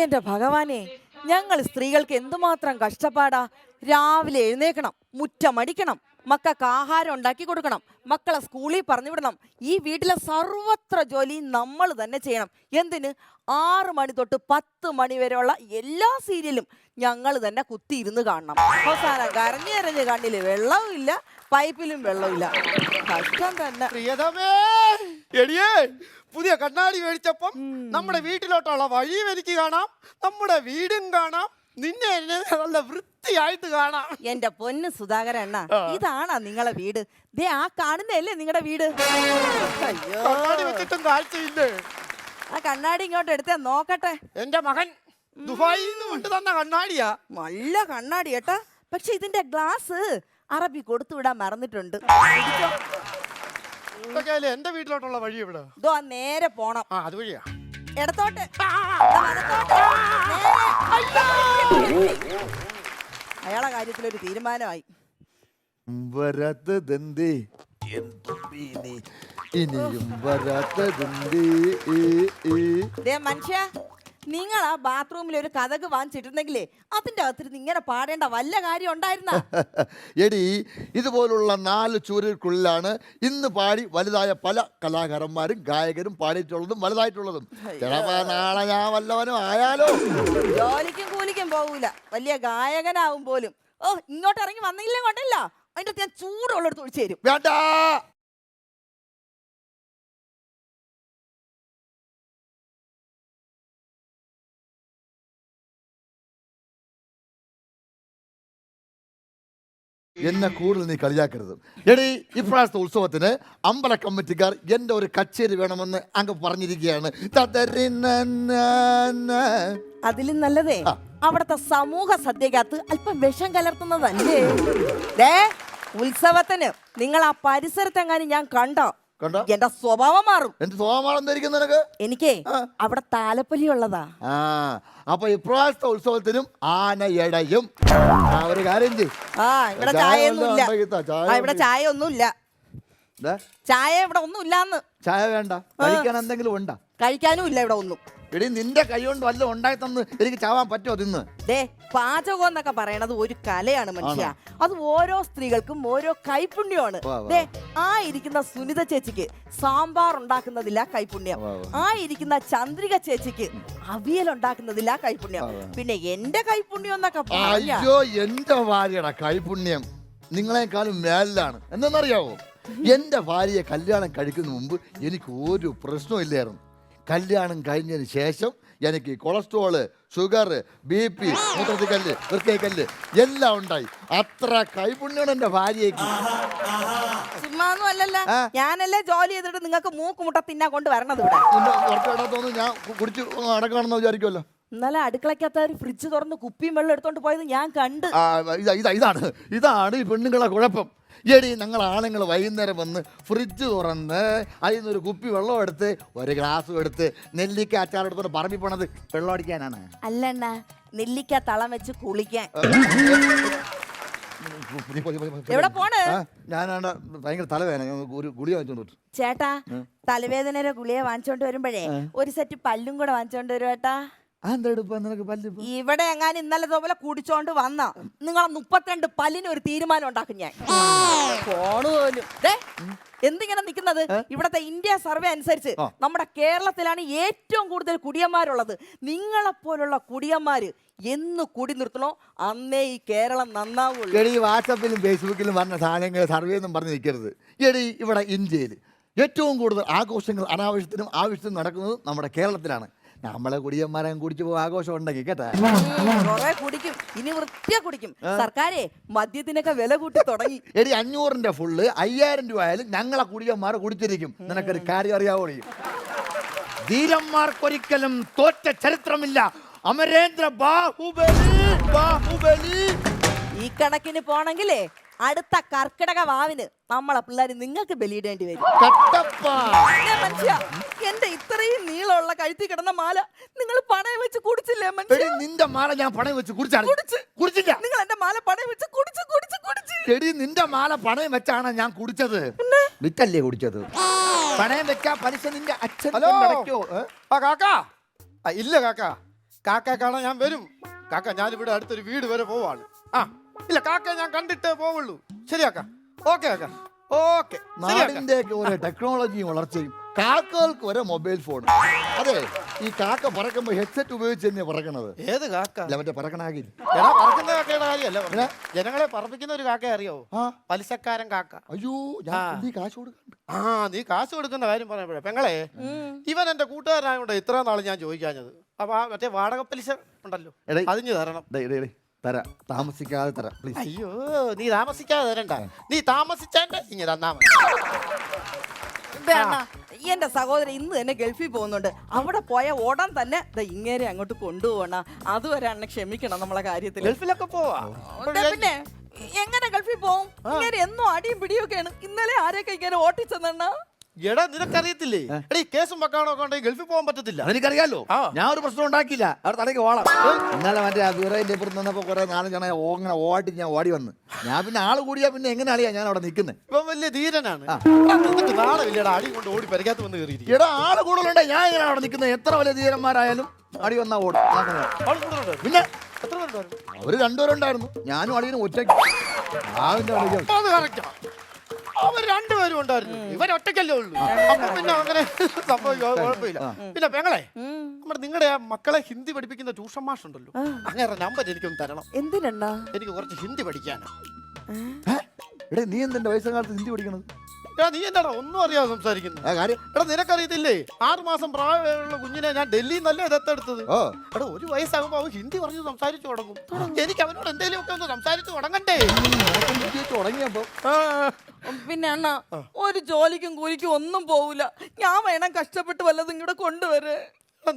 എന്റെ ഭഗവാനെ, ഞങ്ങൾ സ്ത്രീകൾക്ക് എന്തുമാത്രം കഷ്ടപ്പാടാ. രാവിലെ എഴുന്നേക്കണം, മുറ്റമടിക്കണം, മക്കൾക്ക് ആഹാരം ഉണ്ടാക്കി കൊടുക്കണം, മക്കളെ സ്കൂളിൽ പറഞ്ഞു വിടണം. ഈ വീട്ടിലെ സർവത്ര ജോലിയും നമ്മൾ തന്നെ ചെയ്യണം. എന്തിന്? 6 മണി തൊട്ട് 10 മണി വരെയുള്ള എല്ലാ സീരിയലും ഞങ്ങൾ തന്നെ കുത്തിയിരുന്ന് കാണണം. അവസാനം കരഞ്ഞ് കണ്ണില് വെള്ളവും ഇല്ല, പൈപ്പിലും വെള്ളമില്ല. കഷ്ടം തന്നെ. പ്രിയതമേ, എടിയേ, പുതിയ കണ്ണാടി മേടിച്ചപ്പം നമ്മുടെ വീട്ടിലോട്ടുള്ള വഴിയും എനിക്ക് കാണാം, നമ്മുടെ വീടും കാണാം, നിന്നെ നല്ല വൃത്തിയായിട്ട് കാണാം. എന്റെ പൊന്ന് സുധാകരണ്ണ, ഇതാണാ നിങ്ങളെ വീട്? ദേ ആ കാണുന്നല്ലേ നിങ്ങളുടെ വീട്. അയ്യോ, കണ്ണാടി വെച്ചിട്ടും കാഴ്ചയില്ലേ? ആ കണ്ണാടി ഇങ്ങോട്ട് എടുത്തേ നോക്കട്ടെ. എന്റെ മകൻ ദുബായിൽ നിന്ന് കൊണ്ട് തന്ന കണ്ണാടിയാ. നല്ല കണ്ണാടി കേട്ടാ. പക്ഷെ ഇതിന്റെ ഗ്ലാസ് അറബി കൊടുത്തു വിടാൻ മറന്നിട്ടുണ്ട്. ഇതൊക്കെയല്ലേ എന്റെ വീട്ടിലോട്ടുള്ള വഴി ഇവിടെ. ഇതോ നേരെ പോണം. ആ, അത് വഴിയാ. ഇടത്തോട്ട്, അയാളെ കാര്യത്തിലൊരു തീരുമാനമായി. വരാത്തതെന്തേ ഇനിയും വരാത്തതെന്തേ. ദേ മനുഷ്യ, നിങ്ങൾ ആ ബാത്റൂമിൽ ഒരു കഥക് വാങ്ങിച്ചിട്ടുണ്ടെങ്കിലേ അതിന്റെ അകത്തിരുന്ന് ഇങ്ങനെ പാടേണ്ട വല്ല കാര്യം ഉണ്ടായിരുന്ന? എടി, ഇതുപോലുള്ള 4 ചുവരുകൾക്കുള്ളിലാണ് ഇന്ന് പാടി വലുതായ പല കലാകാരന്മാരും ഗായകരും പാടിയിട്ടുള്ളതും വലുതായിട്ടുള്ളതും. ചിലപ്പോ നാളെ ഞാൻ വല്ലവനും ആയാലോ. ജോലിക്കും കൂലിക്കും പോകൂല, വലിയ ഗായകനാവും പോലും. ഓ, ഇങ്ങോട്ട് ഇറങ്ങി വന്നില്ലേ കൊണ്ടല്ല, അതിന്റെ ഞാൻ ചൂടുള്ളടുത്ത് ഒഴിച്ചു തരും. വേണ്ട. എന്നെ കൂടുതൽ നീ കളിയാക്കരുത്. എടി, ഇപ്രാവശ്യത്തെ ഉത്സവത്തിന് അമ്പല കമ്മിറ്റിക്കാർ എന്റെ ഒരു കച്ചേരി വേണമെന്ന് അങ്ങ് പറഞ്ഞിരിക്കുകയാണ്. അതിലും നല്ലതേ അവിടത്തെ സമൂഹ സദ്യക്കകത്ത് അല്പം വിഷം കലർത്തുന്നതല്ലേ. ദേ, ഉത്സവത്തിന് നിങ്ങൾ ആ പരിസരത്തെങ്ങാനും ഞാൻ കണ്ടോ എന്റെ സ്വഭാവം മാറും. എന്റെ സ്വഭാവം എന്തായിരിക്കും നിനക്ക്? എനിക്കേ അവിടെ താലപ്പൊലി ഉള്ളതാ. അപ്പൊ ഇപ്രാവശ്യത്തെ ഉത്സവത്തിനും ആനയടയും. ഒരു കാര്യം ചെയ്യും. ഇവിടെ ചായ ഒന്നുമില്ല. ഇവിടെ ചായ ഒന്നുമില്ല. ചായ ഇവിടെ ഒന്നും ഇല്ലാന്ന്. ചായ വേണ്ട, കഴിക്കാൻ എന്തെങ്കിലും ഉണ്ടാ? കഴിക്കാനും ഇല്ല ഇവിടെ ഒന്നും. എടി, നിന്റെ കൈ കൊണ്ട് വല്ല ഉണ്ടായി തന്ന് എനിക്ക് ചാവാൻ പറ്റുമോ തിന്ന്? ദേ, പാചകം എന്നൊക്കെ പറയണത് ഒരു കലയാണ് മനുഷ്യ. അത് ഓരോ സ്ത്രീകൾക്കും ഓരോ കൈപുണ്യമാണ്. ദേ, ആ ഇരിക്കുന്ന സുനിത ചേച്ചിക്ക് സാമ്പാർ ഉണ്ടാക്കുന്നതില്ല കൈപുണ്യം. ആ ഇരിക്കുന്ന ചന്ദ്രിക ചേച്ചിക്ക് അവിയൽ ഉണ്ടാക്കുന്നതില്ല കൈപുണ്യം. പിന്നെ എന്റെ കൈപുണ്യം എന്നൊക്കെ അയ്യോ, എന്റെ ഭാര്യയുടെ കൈപുണ്യം നിങ്ങളെക്കാളും മേലിലാണ്. എന്തെന്നറിയാവോ? എന്റെ ഭാര്യയെ കല്യാണം കഴിക്കുന്ന മുമ്പ് എനിക്ക് ഒരു പ്രശ്നവും ഇല്ലായിരുന്നു. കല്യാണം കഴിഞ്ഞതിന് ശേഷം എനിക്ക് കൊളസ്ട്രോള്, ഷുഗർ, BP, മൂത്രത്തിക്കല്ല്, വൃക്കൈക്കല്ല് എല്ലാം ഉണ്ടായി. അത്ര കൈപുണ്യാണ് എന്റെ ഭാര്യയ്ക്ക്. ചുമ്മാന്നും അല്ലല്ല, ഞാനല്ലേ ജോലി ചെയ്തിട്ട് നിങ്ങൾക്ക് മൂക്കുമുട്ട തിന്നാ കൊണ്ട് വരണത് ഇവിടെ. തോന്നുന്നു ഞാൻ കുടിച്ച് അടക്കണമെന്ന് വിചാരിക്കുമല്ലോ. ഇന്നലെ അടുക്കളക്കകത്ത് ഒരു ഫ്രിഡ്ജ് തുറന്ന് കുപ്പിയും വെള്ളം എടുത്തോണ്ട് പോയത് ഞാൻ കണ്ട്. ഇതാണ് ഈ പെണ്ണുങ്ങളെ കുഴപ്പം. എടി, ഞങ്ങൾ ആണുങ്ങൾ വൈകുന്നേരം വന്ന് ഫ്രിഡ്ജ് തുറന്ന് അതിൽ നിന്നൊരു കുപ്പി വെള്ളം എടുത്ത് ഒരു ഗ്ലാസ്സും എടുത്ത് നെല്ലിക്ക അച്ചാർ എടുത്തോണ്ട് പറമ്പിൽ പോണത് വെള്ളം അടിക്കാനാണ്. അല്ലണ്ണ, നെല്ലിക്ക തളം വെച്ച് കുളിക്കാൻ. എവിടെ പോണ്? ഞാനാണ് ഭയങ്കര തലവേദന, ഒരു ഗുളിക വാങ്ങിച്ചോണ്ട്. ചേട്ടാ, തലവേദനയുടെ ഗുളിക വാങ്ങിച്ചോണ്ട് വരുമ്പോഴേ ഒരു സെറ്റ് പല്ലും കൂടെ വാങ്ങിച്ചോണ്ട് വരും ചേട്ടാ. ഇവിടെ എങ്ങാനും ഇന്നലെ പോലെ കുടിച്ചോണ്ട് വന്ന നിങ്ങൾ 32 പല്ലിന് ഒരു തീരുമാനം ഉണ്ടാക്കും ഞാൻ. ഫോണ് പോലും എന്തിങ്ങനെ നിൽക്കുന്നത്? ഇവിടത്തെ ഇന്ത്യ സർവേ അനുസരിച്ച് നമ്മുടെ കേരളത്തിലാണ് ഏറ്റവും കൂടുതൽ കുടിയന്മാരുള്ളത്. നിങ്ങളെപ്പോലുള്ള കുടിയന്മാര് എന്ന് കുടി നിർത്തണോ അന്നേ ഈ കേരളം നന്നാവുള്ളൂ. എടി, വാട്സപ്പിലും ഫേസ്ബുക്കിലും വന്ന സാധനങ്ങൾ സർവേ ഒന്നും പറഞ്ഞ് നിൽക്കരുത്. എടി, ഇവിടെ ഇന്ത്യയിൽ ഏറ്റവും കൂടുതൽ ആഘോഷങ്ങൾ അനാവശ്യത്തിനും ആവശ്യത്തിനും നടക്കുന്നത് നമ്മുടെ കേരളത്തിലാണ്. നമ്മളെ കുടിയന്മാരെ കുടിച്ചു പോകും ആഘോഷം ഉണ്ടെങ്കിൽ കേട്ടാ. കുറെ കുടിക്കും, ഇനി വൃത്തിയാ കുടിക്കും. സർക്കാരെ മദ്യത്തിനൊക്കെ വില കൂട്ടി തുടങ്ങി. എടി, 500-ന്റെ ഫുള്ള് 5000 രൂപ ആയാലും ഞങ്ങളെ കുടിയന്മാരെ കുടിച്ചിരിക്കും. നിനക്കൊരു കാര്യം അറിയാവോ? ധീരന്മാർക്കൊരിക്കലും തോറ്റ ചരിത്രമില്ല. അമരേന്ദ്ര ബാഹുബലി. ഈ കണക്കിന് പോണെങ്കിലേ അടുത്ത കർക്കിടക വാവിന് നമ്മളെ പിള്ളേര് നിങ്ങൾക്ക് ബലിയിടേണ്ടി വരും. മനുഷ്യ, എന്റെ ഇത്രയും നീളമുള്ള കഴുത്തി കിടന്ന മാല നിങ്ങൾ പണയം വെച്ച് കുടിച്ചില്ലേ മനുഷ്യ? നിന്റെ മാല ഞാൻ പണയം വെച്ച് കുടിച്ചില്ല. നിങ്ങൾ എന്റെ മാല പണയം വെച്ച് കുടിച്ചു. എടി, നിന്റെ മാല പണയം വെച്ചാണ് ഞാൻ കുടിച്ചത്, വിറ്റല്ലേ കുടിച്ചത്. പണയം വെച്ചാ പലിശ നിന്റെ അച്ഛൻ അടയ്ക്കോ? കാക്കാ ഇല്ല കാക്ക, കാക്ക കാണാൻ ഞാൻ വരും. കാക്ക ഞാൻ ഇവിടെ അടുത്തൊരു വീട് വരെ പോവാണ്. ആ ഇല്ല കാക്ക ഞാൻ കണ്ടിട്ടേ പോവുള്ളൂ. ശരിയാക്ക. ഓക്കെ കാക്ക. ഓക്കെ. നാടിന്റെ ഓരോ ടെക്നോളജിയും വളർച്ചയും കാക്കകൾക്ക് ഒരേ മൊബൈൽ ഫോൺ. അതെ, ഈ കാക്ക പറക്കുമ്പോ ഹെഡ്സെറ്റ് ഉപയോഗിച്ച് തന്നെയാ പറക്കണത്. ഏത് കാക്ക? അല്ല മറ്റേ പറക്കണാകി എടാ പറക്കുന്ന കാക്കയുടെ കാര്യമല്ല പറഞ്ഞെ. ജനങ്ങളെ പറപ്പിക്കുന്ന ഒരു കാക്ക അറിയാവോ? പലിശക്കാരൻ കാക്ക. അയ്യോ ഞാൻ നീ കാശ് കൊടുക്കണ്ട. നീ കാശ് കൊടുക്കുന്ന കാര്യം പറഞ്ഞപ്പോഴേ പെങ്ങളെ, ഇവൻ എന്റെ കൂട്ടുകാരനായോണ്ട് ഇത്ര നാൾ ഞാൻ ചോദിക്കാഞ്ഞത്. അപ്പൊ ആ മറ്റേ വാടക പലിശ ഉണ്ടല്ലോ, അതിന് തരണം. തരാം, താമസിക്കാതെ തരാം പ്ലീസ്. അയ്യോ നീ താമസിക്കാതെ തരണ്ട, നീ താമസിച്ചാണ്ട് ഇങ്ങനെ തന്നാ മതി. എന്റെ സഹോദരൻ ഇന്ന് തന്നെ ഗൾഫിൽ പോകുന്നുണ്ട്. അവിടെ പോയ ഉടൻ തന്നെ ഇങ്ങേരെ അങ്ങോട്ട് കൊണ്ടുപോകണം. അതുവരെ അണ്ണ ക്ഷമിക്കണം നമ്മളെ കാര്യത്തിൽ. ഗൾഫിലൊക്കെ പോവാ. പിന്നെ എങ്ങനെ ഗൾഫിൽ പോവും? ഇങ്ങനെ എന്നും അടിയും പിടിയൊക്കെയാണ്. ഇന്നലെ ആരെയൊക്കെ ഇങ്ങനെ ഓട്ടിച്ചെണ്ണ. എടാ നിനക്കറിയത്തില്ലേ, എടാ ഈ കേസും പക്കാണോ ഒക്കെ ഉണ്ടെങ്കിൽ ഗൾഫിൽ പോകാൻ പറ്റത്തില്ല. എനിക്കറിയാലോ, ഞാൻ ഒരു പ്രശ്നം ഉണ്ടാക്കിയില്ല. അവിടെ തടയ്ക്ക് ഓളം. ഇന്നലെ മറ്റേ വീറയിന്റെ ഇപ്പുറത്ത് നിന്നപ്പോ കുറെ 4 ജന ഓങ്ങനെ ഓടി ഞാൻ ഓടി വന്ന്. ഞാൻ പിന്നെ ആള് കൂടിയാ പിന്നെ എങ്ങനെ അറിയാ ഞാൻ അവിടെ നിൽക്കുന്നത്? ഇപ്പൊ വലിയ ധീരനാണ്. നാളെ വലിയ അടി കൊണ്ട് ഓടി പരിക്കാത്ത വന്ന് കയറി. എടാ ആള് കൂടുതലുണ്ടെ ഞാൻ എങ്ങനെ അവിടെ നിൽക്കുന്നത്? എത്ര വലിയ ധീരന്മാരായാലും അടി വന്നാ ഓടും. പിന്നെ അവര് 2 പേരുണ്ടായിരുന്നു, ഞാനും അടിയനും ഒറ്റയ്ക്ക്. അവർ 2 പേരും ഉണ്ടായിരുന്നു, ഇവർ ഒറ്റയ്ക്കല്ലേ ഉള്ളൂ. അപ്പൊ പിന്നെ അങ്ങനെ സംഭവിക്കും, കുഴപ്പമില്ല. പിന്നെ പെങ്ങളെ, നമ്മുടെ നിങ്ങളുടെ ആ മക്കളെ ഹിന്ദി പഠിപ്പിക്കുന്ന ട്യൂഷൻ മാഷ് ഉണ്ടല്ലോ, അങ്ങനെ നമ്പർ എനിക്കൊന്ന് തരണം. എന്തിനാ? എനിക്ക് കുറച്ച് ഹിന്ദി പഠിക്കാനാ. എടേ നീ എന്തിന്റെ വയസ്സുകാലത്ത് ഹിന്ദി പഠിക്കണത്? നീ എന്താടാ ഒന്നും അറിയാതെ സംസാരിക്കുന്നത്? എടാ നിനക്കറിയത്തില്ലേ, 6 മാസം പ്രായമുള്ള കുഞ്ഞിനെ ഞാൻ ഡൽഹിയിൽ നല്ലേ ദത്തെടുത്തത്. എടാ 1 വയസ്സാകുമ്പോ അവൻ ഹിന്ദി പറഞ്ഞ് സംസാരിച്ചു തുടങ്ങും. എനിക്ക് അവനോട് എന്തെങ്കിലും ഒക്കെ ഒന്ന് സംസാരിച്ചു തുടങ്ങണ്ടേ? തുടങ്ങിയപ്പോ പിന്നെ അണ്ണ ഒരു ജോലിക്കും കൂലിക്കും ഒന്നും പോവില്ല. ഞാൻ വേണം കഷ്ടപ്പെട്ട് വല്ലതും ഇങ്ങോട്ട് കൊണ്ടുവരെ.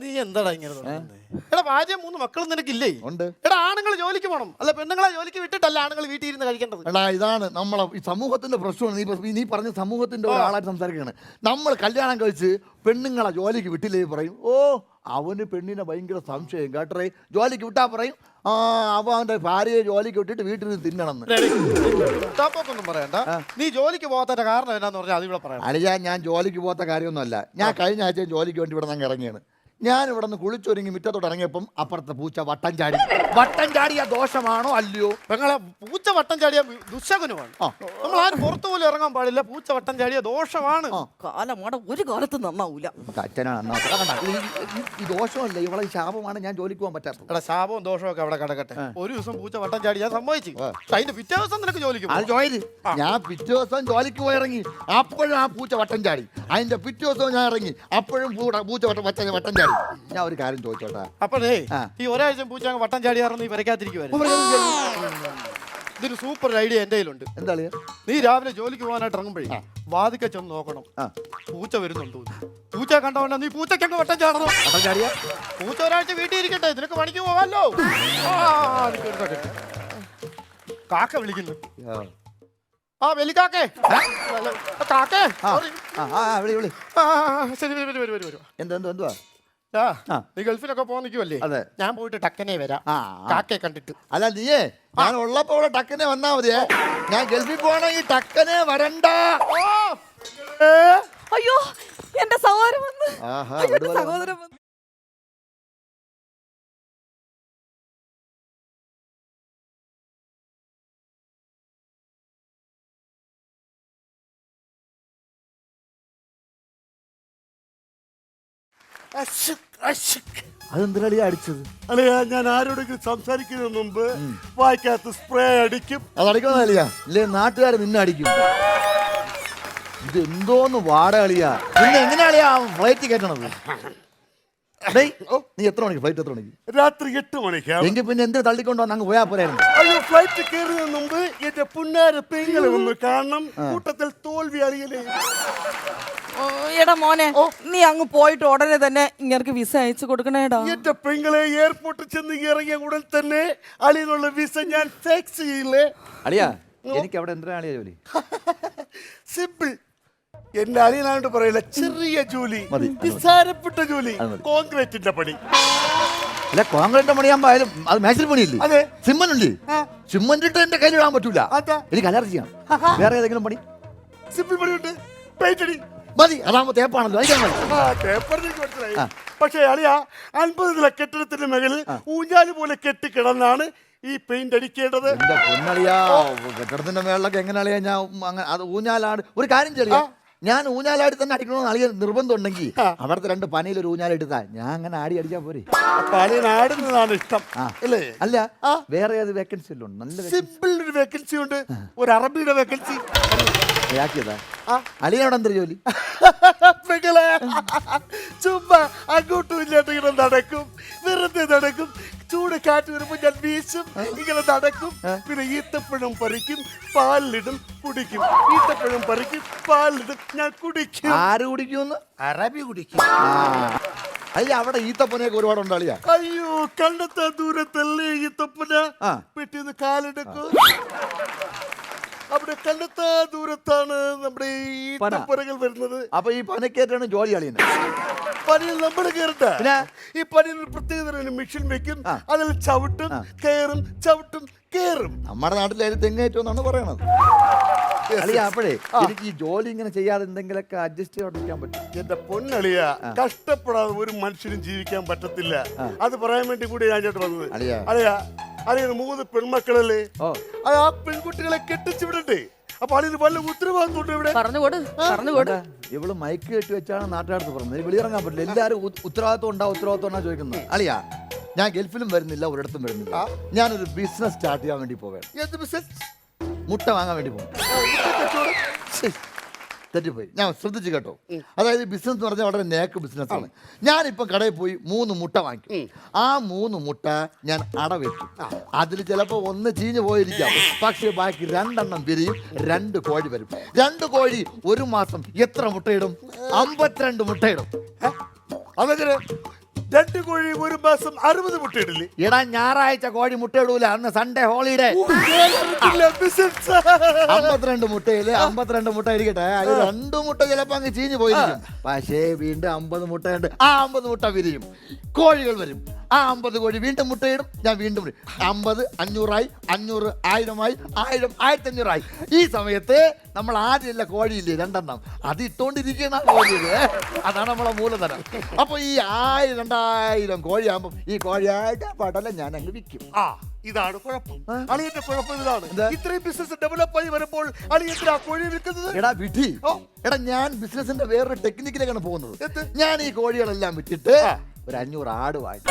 നീ എന്താടാ ഇങ്ങനെ? എടാ ഭാര്യ 3 മക്കളും നിനക്കില്ലേ? ഉണ്ട്. എടാ ആണുങ്ങൾ ജോലിക്ക് പോകണം, അല്ല പെണ്ണുങ്ങളെ ജോലിക്ക് വിട്ടിട്ടല്ല ആണുങ്ങൾ വീട്ടിൽ ഇരുന്ന് കഴിക്കേണ്ടത്. എടാ ഇതാണ് നമ്മളെ ഈ സമൂഹത്തിന്റെ പ്രശ്നമാണ്. നീ പറഞ്ഞ സമൂഹത്തിന്റെ ഒരാളായിട്ട് സംസാരിക്കുകയാണ്. നമ്മൾ കല്യാണം കഴിച്ച് പെണ്ണുങ്ങളെ ജോലിക്ക് വിട്ടില്ലേ പറയും, ഓ അവന് പെണ്ണിനെ ഭയങ്കര സംശയം കേട്ടറേ. ജോലിക്ക് വിട്ടാ പറയും, അവന്റെ ഭാര്യയെ ജോലിക്ക് വിട്ടിട്ട് വീട്ടിൽ നിന്ന് തിന്നണമെന്ന്. ഒന്നും പറയണ്ട. നീ ജോലിക്ക് പോകാത്തതിന്റെ കാരണം എന്നാന്ന് പറഞ്ഞാൽ അത് ഇവിടെ പറയാം. അല്ല ഞാൻ ജോലിക്ക് പോകാത്ത കാര്യമൊന്നുമല്ല. ഞാൻ കഴിഞ്ഞ ആഴ്ച ജോലിക്ക് വേണ്ടി ഇവിടെ നിന്ന് ഇറങ്ങിയാണ്. ഞാൻ ഇവിടെ നിന്ന് കുളിച്ചൊരുങ്ങി മുറ്റത്തോട്ട് ഇറങ്ങിയപ്പം അപ്പുറത്തെ പൂച്ച വട്ടം ചാടി. വട്ടം ചാടിയ ദോഷമാണോ അല്ലയോ? പെങ്ങളെ, പൂച്ച വട്ടം ചാടിയ ദുശകുനമാണ്. നമ്മൾ ആരും പുറത്തു പോലും ഇറങ്ങാൻ പാടില്ല. പൂച്ച വട്ടം ചാടിയ ദോഷമാണ്. കാലമാടെ ഒരു കാലത്ത് നന്നാവൂല. അച്ഛനാണ് ഈ ദോഷമല്ല, ഇവളെ ശാപമാണ്. ഞാൻ ജോലിക്ക് പോകാൻ പറ്റാത്തത്. എടാ ശാപവും ദോഷവും ഒക്കെ അവിടെ കിടക്കട്ടെ. ഒരു ദിവസം പൂച്ച വട്ടം ചാടി ഞാൻ സമ്മതിച്ചു. അതിന്റെ പിറ്റേ ദിവസം നിനക്ക് ജോലിക്ക് ഞാൻ പിറ്റേ ദിവസം ജോലിക്ക് പോയി ഇറങ്ങി, അപ്പോഴും ആ പൂച്ച വട്ടം ചാടി. അതിന്റെ പിറ്റേ ദിവസവും ഞാൻ ഇറങ്ങി, അപ്പോഴും പൂച്ച വട്ടം ചാടി. ഞാൻ ഒരു കാര്യം ചോദിച്ചോട്ടെ. അപ്പോഴേ ഈ ഒരാഴ്ച പൂച്ച അങ്ങ് വട്ടം ചാടിയാറന്ന് നീ വരയ്ക്കാതിരിക്കുവായിരുന്നു. ഇതൊരു സൂപ്പർ ഐഡിയ എന്റെ കയ്യിലുണ്ട്. എന്താ? നീ രാവിലെ ജോലിക്ക് പോകാനായിട്ട് ഇറങ്ങുമ്പോഴേ വാതിക്ക ചെന്ന് നോക്കണം, പൂച്ച വരുന്നുണ്ടോ. പൂച്ച കണ്ടവണ്ട നീ പൂച്ചക്കങ്ങ് വട്ടം ചാടണം. പൂച്ച ഒരാഴ്ച വീട്ടിൽ ഇരിക്കട്ടെ, നിനക്ക് പണിക്ക് പോകാമല്ലോ. കാക്ക വിളിക്കുന്നു. വെലിക്കാക്കേ, കാക്കേ. ശരി വരൂ. എന്തുവാ? നീ ഗൾഫിലൊക്കെ പോകാൻ നിൽക്കുവല്ലേ? ഞാൻ പോയിട്ട് ടക്കനെ വരാം കാക്കയെ കണ്ടിട്ട്. അല്ല നീയേ ഞാൻ ഉള്ളപ്പോ ഇവിടെ ടക്കനെ വന്നാ മതിയേ. ഞാൻ ഗൾഫിൽ പോകണമെങ്കിൽ ടക്കനെ വരണ്ട. അയ്യോ എന്റെ സഹോദരൻ വന്ന്. സഹോദരൻ വന്ന്. അതെന്തിനാ അടിച്ചത്? അല്ലയാ ഞാൻ ആരോടെങ്കിലും സംസാരിക്കുന്നതിന് മുമ്പ് വായിക്കകത്ത് സ്പ്രേ അടിക്കും. അതടിക്കുന്നതല്ലയാ, ഇല്ലേ നാട്ടുകാർ നിന്നെ അടിക്കും. ഇത് എന്തോന്ന് വാടകളിയാ. പിന്നെ എങ്ങനെയാളിയാ ഫ്ലൈറ്റ് കയറ്റണത്? നീ എത്ര മണിക്ക് ഫ്ലൈറ്റ്? എത്ര മണിക്ക്? രാത്രി 8 മണിക്ക്. എങ്കിൽ പിന്നെ എന്തിനു തള്ളിക്കൊണ്ടോ അങ്ങ് പോയാ പോരായിരുന്നു? അയ്യോ ഫ്ലൈറ്റ് കയറുന്നതിന് മുമ്പ് എന്റെ പുന്നാര പെങ്ങളെ ഒന്ന് കാണണം. കൂട്ടത്തിൽ തോൽവി അറിയലേ. എടാ മോനെ, നീ അങ്ങ് പോയിട്ട് ഉടനെ തന്നെ ഇങ്ങനെ വിസ അയച്ചു കൊടുക്കണേടാ. എന്റെ പെങ്ങളെ എയർപോർട്ടിൽ ചെന്ന് ഇറങ്ങിയ ഉടൻ തന്നെ അളിയനുള്ള വിസ ഞാൻ ഫിക്സ് ചെയ്യില്ലേ. അളിയാ എനിക്ക് അവിടെ എന്തിനാ അളിയാ ജോലി? സിമ്പിൾ. എന്റെ അളിയനായിട്ട് പറയില്ല, ചെറിയ ജോലി, നിസ്സാരപ്പെട്ട ജോലി, കോൺക്രീറ്റിന്റെ പണി. അല്ല കോൺക്രീറ്റിന്റെ പണിയാകുമ്പോ അത് മേശിൽ പണിയില്ലേ? അതെ. സിമ്മന്റ് ഉണ്ട്. സിമ്മന്റ് ഇട്ട് എന്റെ കയ്യിൽ ഇടാൻ പറ്റൂല, എനിക്ക് അലർജിയാണ്. വേറെ ഏതെങ്കിലും പണി? സിമ്പിൾ പണിയുണ്ട്. പെയിന്റ് അടി. മതി അതാകുമ്പോ തേപ്പാണല്ലോ അയക്കാൻ മതി. പേപ്പറിലേക്ക് മനസ്സിലായി. പക്ഷേ അളിയ 50 നില കെട്ടിടത്തിന്റെ മുകളിൽ ഊഞ്ഞാല് പോലെ കെട്ടിക്കിടന്നാണ് ഈ പെയിന്റ് അടിക്കേണ്ടത്. എന്റെ പൊന്നളിയാ കെട്ടിടത്തിന്റെ മേളിലൊക്കെ എങ്ങനെ അളിയാ ഞാൻ അങ്ങനെ അത് ഊഞ്ഞാലാട് ഒരു കാര്യം ചെറിയ ഞാൻ ഊഞ്ഞാലാടി തന്നെ അടിക്കണമെന്ന് അളിയ നിർബന്ധം ഉണ്ടെങ്കിൽ അവിടുത്തെ 2 പനയിൽ ഒരു ഊഞ്ഞാലെടുത്താ ഞാൻ അങ്ങനെ ആടി അടിച്ചാ പോരെ. അപ്പൊ അളിയൻ ആടുന്നതാണ് ഇഷ്ടം അല്ലേ? അല്ല വേറെ ഏത് വേക്കൻസി ഉള്ളൂ നല്ല സിമ്പിൾ ഒരു വേക്കൻസി ഉണ്ട്, ഒരു അറബിയുടെ വേക്കൻസി. ആക്കിയതാ അളിയനോട് എന്തൊരു ജോലി? ചുമ്മാ അങ്ങോട്ടും ഇല്ലാണ്ട് ഇങ്ങനെ നടക്കും, വെറുതെ നടക്കും. ചൂട് കാറ്റ് വരുമ്പോ ഞാൻ വീശും, ഇങ്ങനെ നടക്കും. പിന്നെ ഈത്തപ്പഴം പറിക്കും, പാലിലിടും, കുടിക്കും. ഈത്തപ്പഴം പറിക്കും, പാലിലിടും, ഞാൻ കുടിക്കും. ആര് കുടിക്കുമെന്ന്? അറബി കുടിക്കും. അല്ല അവിടെ ഈത്തപ്പനയൊക്കെ ഒരുപാടുണ്ട് അളിയാ. അയ്യോ കണ്ടെത്താ ദൂരത്തല്ലേ ഈത്തപ്പന. പെട്ടിന്ന് കാലെടുക്കും, അവിടെ കണ്ടെത്താ ദൂരത്താണ് നമ്മുടെ ഈ ഈത്തപ്പനകൾ വരുന്നത്. അപ്പൊ ഈ പനക്കേറ്റാണ് ജോലി അളിയന്. പനിയിൽ നമ്മൾ കയറട്ടെ. ഈ പനിയിൽ ഒരു പ്രത്യേക മെഷീൻ വെക്കും, അതിൽ ചവിട്ടും കയറും, ചവിട്ടും കയറും. നമ്മുടെ നാട്ടിൽ അതിൽ തെങ്ങേറ്റോന്നാണ് പറയണത്. അളിയ അപ്പോഴേ എനിക്ക് ഈ ജോലി ഇങ്ങനെ ചെയ്യാതെ എന്തെങ്കിലുമൊക്കെ അഡ്ജസ്റ്റ് ചെയ്തോണ്ടിരിക്കാൻ പറ്റും. എന്റെ പൊന്നളിയ, കഷ്ടപ്പെടാതെ ഒരു മനുഷ്യനും ജീവിക്കാൻ പറ്റത്തില്ല. അത് പറയാൻ വേണ്ടി കൂടി ഞാൻ ചേട്ടൻ വന്നത്. അളിയ അളിയന് 3 പെൺമക്കളല്ലേ, ആ പെൺകുട്ടികളെ കെട്ടിച്ചു വിടണ്ടേ? അപ്പൊ അളിയന് വല്ല ഉത്തരവാദിത്വം ഇവിടെ. പറഞ്ഞുകൊട്. ഇവള് മൈക്ക് കെട്ടി വെച്ചാണ് നാട്ടുകാർക്ക് പറഞ്ഞത്. വെളിയിറങ്ങാൻ പറ്റില്ല. എല്ലാവരും ഉത്തരവാദിത്വം ഉണ്ടാ ചോദിക്കുന്നത്. അളിയാ ഞാൻ ഗൾഫിലും വരുന്നില്ല, ഒരിടത്തും വരുന്നില്ല. ഞാനൊരു ബിസിനസ് സ്റ്റാർട്ട് ചെയ്യാൻ വേണ്ടി പോവുകയാണ്. എന്ത് ബിസിനസ്? മുട്ട വാങ്ങാൻ വേണ്ടി പോകും. തെറ്റിപ്പോയി, ഞാൻ ശ്രദ്ധിച്ചു കേട്ടോ. അതായത് ബിസിനസ് എന്ന് പറഞ്ഞാൽ വളരെ നേക്ക് ബിസിനസ്സാണ്. ഞാനിപ്പം കടയിൽ പോയി 3 മുട്ട വാങ്ങിക്കും. ആ 3 മുട്ട ഞാൻ അടവെക്കും. അതിൽ ചിലപ്പോൾ 1 ചീഞ്ഞ് പോയിരിക്കാം, പക്ഷേ ബാക്കി 2 എണ്ണം വിരിയും, 2 കോഴി വരും. 2 കോഴി ഒരു മാസം എത്ര മുട്ടയിടും? 52 മുട്ടയിടും. അതെങ്ങനെ 2 കോഴി ഒരു മാസം 60 മുട്ടയിടില്ലേ? എടാ ഞായറാഴ്ച കോഴി മുട്ടയിടൂല, അന്ന് സൺഡേ ഹോളിഡേ. 52 മുട്ടയില് 52 മുട്ട ഇരിക്കട്ടെ, അതിൽ 2 മുട്ട ചിലപ്പോ അങ്ങ് ചീഞ്ഞു പോയിരിക്കും. പക്ഷേ വീണ്ടും 50 മുട്ടയുണ്ട്. ആ 50 മുട്ട വിരിയും, കോഴികൾ വരും. ആ 50 കോഴി വീണ്ടും മുട്ടയിടും, ഞാൻ വീണ്ടും 50 500 500 1000 1000 1500 ഈ സമയത്ത് നമ്മൾ ആദ്യമില്ല കോഴിയില്ലേ 2 എണ്ണം, അത് ഇട്ടോണ്ടിരിക്കുന്ന കോഴിയില്, അതാണ് നമ്മളെ മൂലധനം. അപ്പൊ ഈ 1000 2000 കോഴിയാകുമ്പോ ഈ കോഴിയായിട്ട് പടല ഞാൻ അങ്ങ് വിൽക്കും. ഇതാണ് കുഴപ്പം. അളിയന്റെ കുഴപ്പം ഇതാണ്. ഇത്രയും ബിസിനസ് ഡെവലപ്പ് ആയി വരുമ്പോൾ അളിയത്തിന് ആ കോഴി വിൽക്കുന്നത്. എടാ വിധി, എടാ ഞാൻ ബിസിനസിന്റെ വേറൊരു ടെക്നിക്കിലേക്കാണ് പോകുന്നത്. ഞാൻ ഈ കോഴികളെല്ലാം വിറ്റിട്ട് ഒരു 500 ആട് വാങ്ങി.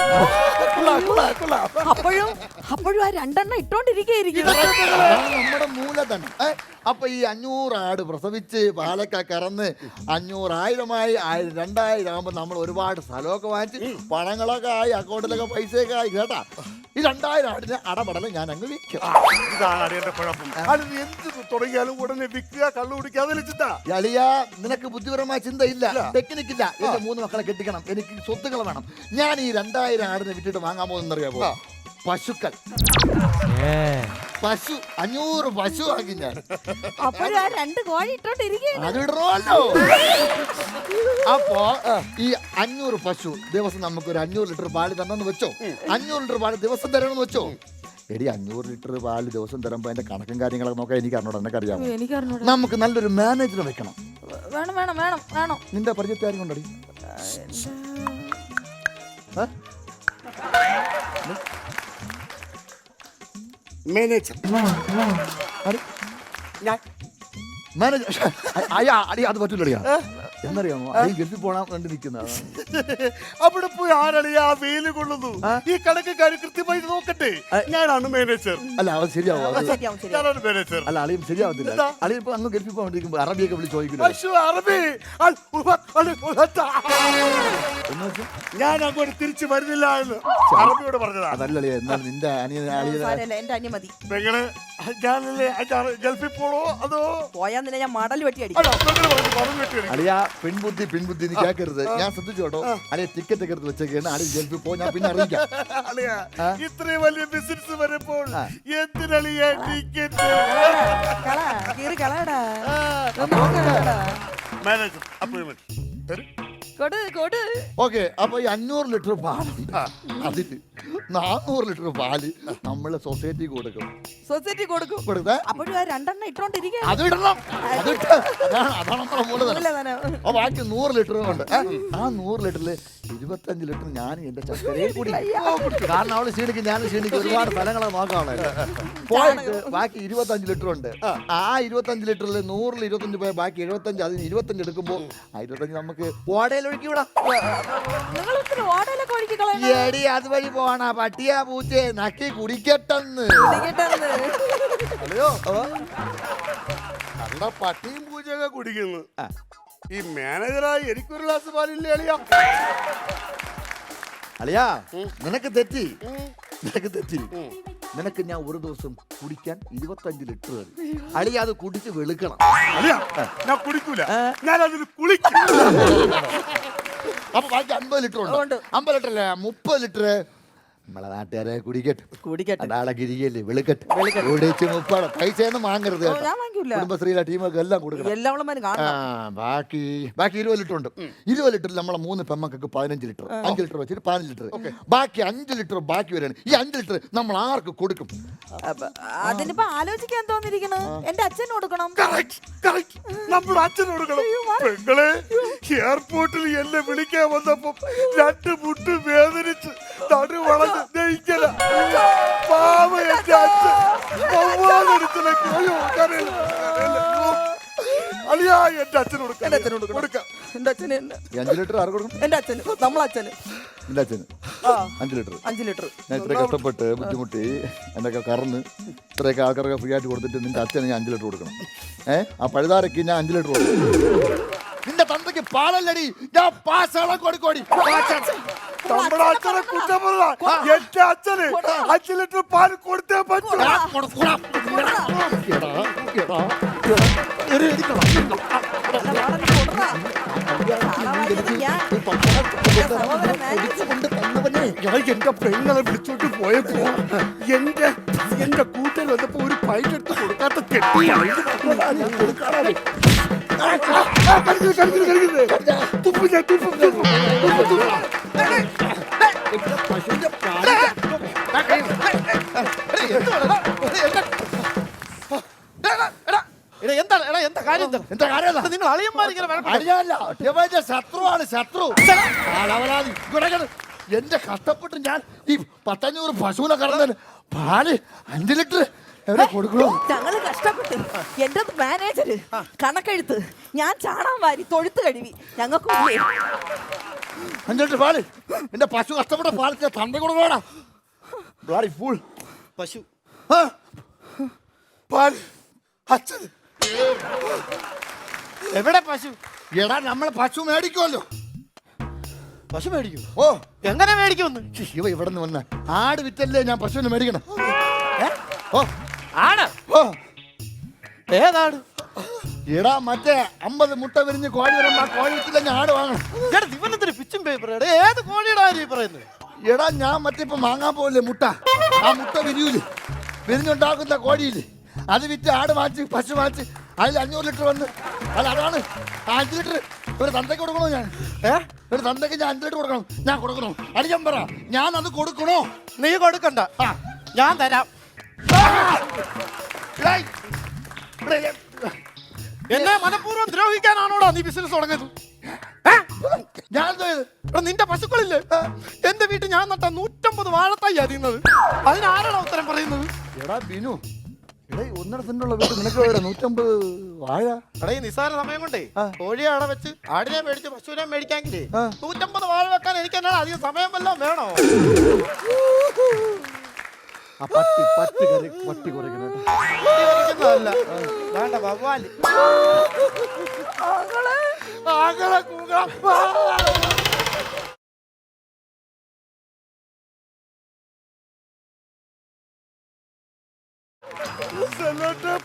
അപ്പോഴും ആ 2 എണ്ണം ഇട്ടോണ്ടിരിക്കും. നമ്മുടെ മൂലധനം. അപ്പൊ ഈ 500 ആട് പ്രസവിച്ച് പാലൊക്കെ കറന്ന് 500 1000 2000 ആകുമ്പോ നമ്മൾ ഒരുപാട് സ്ഥലമൊക്കെ വാങ്ങിച്ച് പണങ്ങളൊക്കെ ആയി, അക്കൗണ്ടിലൊക്കെ പൈസയൊക്കെ ആയി കേട്ടാ. ഈ 2000 ആടിനെ അടപടല ഞാൻ അങ്ങ് വിൽക്കും. ഇതാണ് അളിയന്റെ കുഴപ്പം. അളിന് എന്ത് തുടങ്ങിയാലും ഉടനെ വിൽക്കുക, കള്ളു കുടിക്കാതെ വെച്ചിട്ടാ. അളിയാ നിനക്ക് ബുദ്ധിപരമായ ചിന്തയില്ല, ടെക്നിക്കില്ല. എന്റെ 3 മക്കളെ കെട്ടിക്കണം, എനിക്ക് സ്വത്തുക്കൾ വേണം. ഞാൻ ഈ 2000 ആടിനെ വിറ്റിട്ട് വാങ്ങാൻ പോകുന്നറിയാമോ? പശുക്കൾ. പശു 500 പശു വാങ്ങി ഞാൻ. അപ്പോഴും ആ 2 കോഴി ഇട്ടോണ്ടിരിക്കും. അതിടണമല്ലോ. അപ്പോ ഈ 500 പശു ദിവസം നമുക്കൊരു 500 ലിറ്റർ പാല് തരണമെന്ന് വെച്ചോ. 500 ലിറ്റർ പാല് ദിവസം തരണമെന്ന് വെച്ചോ. എടി 500 ലിറ്റർ പാല് ദിവസം തരുമ്പോ അതിന്റെ കണക്കും കാര്യങ്ങളൊക്കെ നോക്കാൻ എനിക്ക് അറിഞ്ഞോടാ, എനിക്കറിയാമോ? നമുക്ക് നല്ലൊരു മാനേജർ വെക്കണം. വേണം. നിന്റെ പരിചയത്തെ ആരും കൊണ്ടടി? മാനേജർ മാനേജർ അടി അത് പറ്റൂലടിയാ. എന്നറിയാമോ, ഈ ഗൾഫിൽ പോണാൻ വേണ്ടി നിൽക്കുന്ന അവിടെ പോയി ആരളിയാ വെയില് കൊള്ളുന്നു. ഈ കണക്കുകാർ കൃത്യമായി നോക്കട്ടെ. ഞാനാണ് മാനേജർ. അല്ല അത് ശരിയാവും, ഞാനാണ് മാനേജർ. അല്ല അളിയും ശരിയാവത്തില്ല. അളിയും ഇപ്പൊ അങ്ങ് ഗൾഫിൽ പോകാൻ വേണ്ടിയിരിക്കുമ്പോ അറബിയൊക്കെ വിളിച്ച് ചോദിക്കില്ല. ഞാൻ അങ്ങോട്ട് തിരിച്ചു വരുന്നില്ല എന്ന് അറബിയോട് പറഞ്ഞതാ. അതല്ലേ എന്നാൽ നിന്റെ എന്റെ അനിയ മതി. പെങ്ങള് ഞാനല്ലേ ഗൾഫിൽ പോണോ അതോ പോയാ നിന്നെ ഞാൻ മടൽ വെട്ടി അടിക്കും. അളിയാ പെൺബുദ്ധി നീ കേൾക്കരുത്. ഞാൻ ശ്രദ്ധിച്ചു കേട്ടോ. അളിയ ടിക്കറ്റ് ഒക്കെ എടുത്ത് വെച്ചേക്കാണ്. അളി ഗൾഫിൽ പോ, ഞാൻ പിന്നെ അറിയിക്കാം. ഇത്രയും വലിയ ബിസിനസ് വരുമ്പോൾ എന്തിനളിയാ ടിക്കറ്റ്? കളടാ മാനേജർ അപ്പോയിന്റ്മെന്റ് തരും. കൊടു കൊടു. ഓക്കെ, അപ്പൊ ഈ 500 ലിറ്റർ പാലുണ്ട്, അതില് 400 ലിറ്റർ പാല് നമ്മള് സൊസൈറ്റി കൊടുക്കും. സൊസൈറ്റി കൊടുക്കും. കൊടുത്തേ അപ്പോഴും ആ 2 എണ്ണം ഇട്ടോണ്ടിരിക്കുക. അത് ഇടണം, അതിട്ട് അതാണ് നമ്മുടെ മൂലധനം. അപ്പൊ ബാക്കി 100 ലിറ്റർ ഉണ്ട്. ആ 100 ലിറ്ററില് 25 ലിറ്റർ ഞാൻ എന്റെ ചക്കരയെ കൂടി, കാരണം അവള് ക്ഷീണിക്കും, ഞാൻ ക്ഷീണിക്കും, ഒരുപാട് സ്ഥലങ്ങളെ നോക്കാനുള്ളത്. പോയിട്ട് ബാക്കി 25 ലിറ്റർ ഉണ്ട്. ആ 25 ലിറ്ററിൽ 100-ൽ 25 പോയാൽ ബാക്കി 75, അതിന് 25 എടുക്കുമ്പോ ആ 25 നമുക്ക് ഓടയിൽ ഒഴുക്കി വിടാം. നിങ്ങൾ ഒത്തിരി ഓടയിലൊക്കെ ഒഴുക്കി കളയണം. എടി അതുവഴി പോണ പട്ടിയാ പൂച്ചയെ നക്കി കുടിക്കട്ടെന്ന്. അല്ലയോ കണ്ട പട്ടിയും പൂച്ചയൊക്കെ കുടിക്കുന്നു. ഈ മാനേജറായി എനിക്കൊരു ഗ്ലാസ് പാലില്ലേ അളിയാ? അളിയാ നിനക്ക് തെറ്റി, നിനക്ക് തെറ്റി. നിനക്ക് ഞാൻ ഒരു ദിവസം കുടിക്കാൻ 25 ലിറ്റർ തരും. അളിയ അത് കുടിച്ച് വെളുക്കണം. അളിയാ ഞാൻ കുടിക്കൂല, ഞാൻ അതിന് കുളിക്കും. അപ്പൊ ബാക്കി 50 ലിറ്റർ ഉണ്ട്. 50 ലിറ്റർ അല്ലേ, 30 ലിറ്റർ നമ്മളെ നാട്ടുകാരെ കുടിക്കട്ടെ, കുടിക്കട്ടെ. അടാളെ ഗിരികല്ലേ വെളുക്കട്ടെ. കുടിച്ച് 30 പൈസയൊന്നും വാങ്ങരുത് കേട്ടോ. ഞാൻ വാങ്ങിക്കൂല. കുടുംബശ്രീയിലെ ടീമൊക്കെ എല്ലാം കൊടുക്കണം. എല്ലാവരും കാണണം. ബാക്കി 20 ലിറ്റർ ഉണ്ട്. 20 ലിറ്ററിൽ നമ്മളെ 3 പെമ്മക്കൊക്കെ 15 ലിറ്റർ, 5 ലിറ്റർ വെച്ചിട്ട് 15 ലിറ്റർ. ബാക്കി 5 ലിറ്റർ ബാക്കി വരാണ്. ഈ 5 ലിറ്റർ നമ്മൾ ആർക്ക് കൊടുക്കും? അതിനിപ്പോ ആലോചിക്കാൻ തോന്നിരിക്കണ്. എന്റെ അച്ഛന് കൊടുക്കണം. നമ്മുടെ അച്ഛൻ കൊടുക്കണം. പെങ്ങളെ എയർപോർട്ടിൽ എന്നെ വിളിക്കാൻ വന്നപ്പോ 2 മുട്ട് വേദനിച്ച് നടു വളഞ്ഞ് ജയിക്കല പാവ എന്റെ അച്ഛൻ വവ്വാലെടുത്തിലേക്ക്. അയ്യോ കരയില്ല. അളിയാ എന്റെ അച്ഛന് കൊടുക്കാം. എന്റെ അച്ഛന് കൊടുക്കാം. എന്റെ അച്ഛന് 5 ലിറ്റർ ആർക്ക് കൊടുക്കും? എന്റെ അച്ഛന്, നമ്മളച്ഛന്. എന്റെ അച്ഛന് 5 ലിറ്റർ. 5 ലിറ്റർ ഞാൻ ഇത്ര കഷ്ടപ്പെട്ട് ബുദ്ധിമുട്ടി എന്നൊക്കെ കറന്ന് ഇത്രയൊക്കെ ആൾക്കാരൊക്കെ ഫ്രീ ആയിട്ട് കൊടുത്തിട്ട് നിന്റെ അച്ഛന് ഞാൻ 5 ലിറ്റർ കൊടുക്കണം. ആ പഴുതാരക്ക് ഞാൻ 5 ലിറ്റർ കൊടുക്കും. നിന്റെ തന്തയ്ക്ക് പാലല്ലടി, ഞാൻ പാശാളം കൊടുക്കോടി. നമ്മുടെ അച്ഛനെ കുറ്റം പറഞ്ഞ എന്റെ അച്ഛന് 5 ലിറ്റർ പാൽ കൊടുത്തേ പറ്റൂ. എന്റെ പെങ്ങളെ വിളിച്ചോണ്ട് പോയപ്പോ എന്റെ കൂട്ടർ വന്നപ്പോ ഒരു പൈറ്റ് എടുത്ത് കൊടുക്കാത്ത കെട്ടിയാണ്. തുപ്പ് ഞാൻ തുപ്പും. എന്താ കാര്യം? നിങ്ങൾ അളിയന്മാരിങ്ങനെ ശത്രുവാണ്, ശത്രു. എന്റെ കഷ്ടപ്പെട്ട് ഞാൻ ഈ 500 പശുവിനെ കറന്നതിന് പാല് 5 ലിറ്റർ എവിടെ കൊടുക്കണോ? ഞങ്ങള് കഷ്ടപ്പെട്ട് എന്റെ മാനേജര് കണക്കെഴുത്ത്, ഞാൻ ചാണാൻ വാരി തൊഴുത്ത് കഴുകി. ഞങ്ങൾക്ക് 5 ലിറ്റർ പാല് എന്റെ പശു കഷ്ടപ്പെട്ട പാലത്തെ തണ്ട കൊടുക്കണോടാ. ഫുൾ പശു പാൽ അച്ഛൻ എവിടെ? പശു എടാ നമ്മളെ പശു മേടിക്കുമല്ലോ. പശു മേടിക്കും? ഓ എങ്ങനെ മേടിക്കുമെന്ന്? ഇവ ഇവിടെ നിന്ന് വന്ന ആട് വിറ്റല്ലേ ഞാൻ പശുവിനെ മേടിക്കണം. ഓ ആണ്? ഓ ഏതാണ്? എടാ മറ്റേ 50 മുട്ട വിരിഞ്ഞ് കോഴി വരുമ്പോ ആ കോഴി വിറ്റില്ല ഞാൻ ആട് വാങ്ങണം. ദിവനത്തിന് പിച്ചും പേപ്പർ. ഏത് കോഴിയുടെ കാര്യം പറയുന്നത്? എടാ ഞാൻ മറ്റേ ഇപ്പൊ വാങ്ങാൻ പോകില്ലേ മുട്ട, ആ മുട്ട വിരിയൂല്, വിരിഞ്ഞുണ്ടാക്കുന്ന കോഴിയില്ലേ, അത് വിറ്റ് ആട് വാങ്ങിച്ച് പശു വാങ്ങിച്ച് അതിൽ 500 ലിറ്റർ വന്ന്. അതാണ് 5 ലിറ്റർ ഒരു തന്തയ്ക്ക് കൊടുക്കണോ? ഞാൻ ഒരു തന്തയ്ക്ക് ഞാൻ 5 ലിറ്റർ കൊടുക്കണം. ഞാൻ കൊടുക്കണോ? അടിക്കാൻ പറ, ഞാൻ അത് കൊടുക്കണോ? നീ കൊടുക്കണ്ട, ഞാൻ തരാം. എന്നെ മനഃപൂർവ്വം ദ്രോഹിക്കാനാണോടാ നീ ബിസിനസ് തുടങ്ങിയത്? ഞാൻ നിന്റെ പശുക്കളില്ലേ, എന്റെ വീട്ടിൽ ഞാൻ നട്ട 150 വാഴത്തൈ അറിയുന്നത്, അതിനാരാണ് ഉത്തരം പറയുന്നത്? എടാ ബിനു, എടാ 1.5 സെന്റുള്ള വീട് നിനക്ക് 150 വാഴ? എടാ ഈ നിസ്സാര സമയം കൊണ്ടേ കോഴിയെ അവിടെ വെച്ച് ആടിനെ മേടിച്ച് പശുവിനെ മേടിക്കാമെങ്കിലേ 150 വാഴ വെക്കാൻ എനിക്ക് എന്നാ അധികം സമയം വല്ലതും വേണോ? പട്ടി കുറയ്ക്കുന്നതല്ല, വേണ്ട ഭഗവാൻ.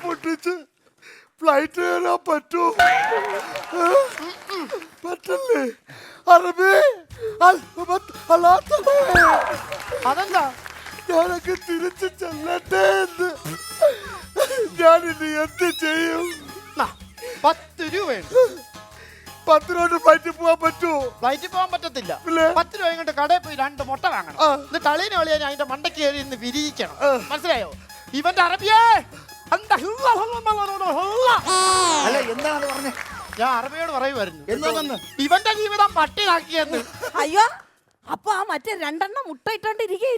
പൊട്ടിച്ച് ഫ്ലൈറ്റ് കയറാൻ പറ്റൂ? പറ്റല്ലേ? അതെന്താ? ഞാനൊക്കെ തിരിച്ചു ചെല്ലട്ടെ എന്ന്. ഞാനിനി എന്ത് ചെയ്യും? 10 രൂപയുണ്ട്. 10 രൂപ ഫ്ലൈറ്റിൽ പോകാൻ പറ്റുമോ? ഫ്ലൈറ്റിൽ പോകാൻ പറ്റത്തില്ല. ഇല്ലേ? 10 രൂപ കൊണ്ട് കടയിൽ പോയി 2 മുട്ട വാങ്ങണം. എന്നിട്ട് അളിയനെ അളിയാൻ അതിന്റെ മണ്ടയ്ക്ക് കയറി ഇന്ന് വിരിയിക്കണം. മനസ്സിലായോ? ഇവന്റെ അറബിയേ അല്ല എന്താണ് പറഞ്ഞേ? ഞാൻ അറബിയോട് പറയുമായിരുന്നു എന്താണെന്ന്? ഇവന്റെ ജീവിതം പട്ടിയാക്കിയെന്ന്. അയ്യോ, അപ്പൊ ആ മറ്റേ 2 മുട്ട ഇട്ടോണ്ടിരിക്കും.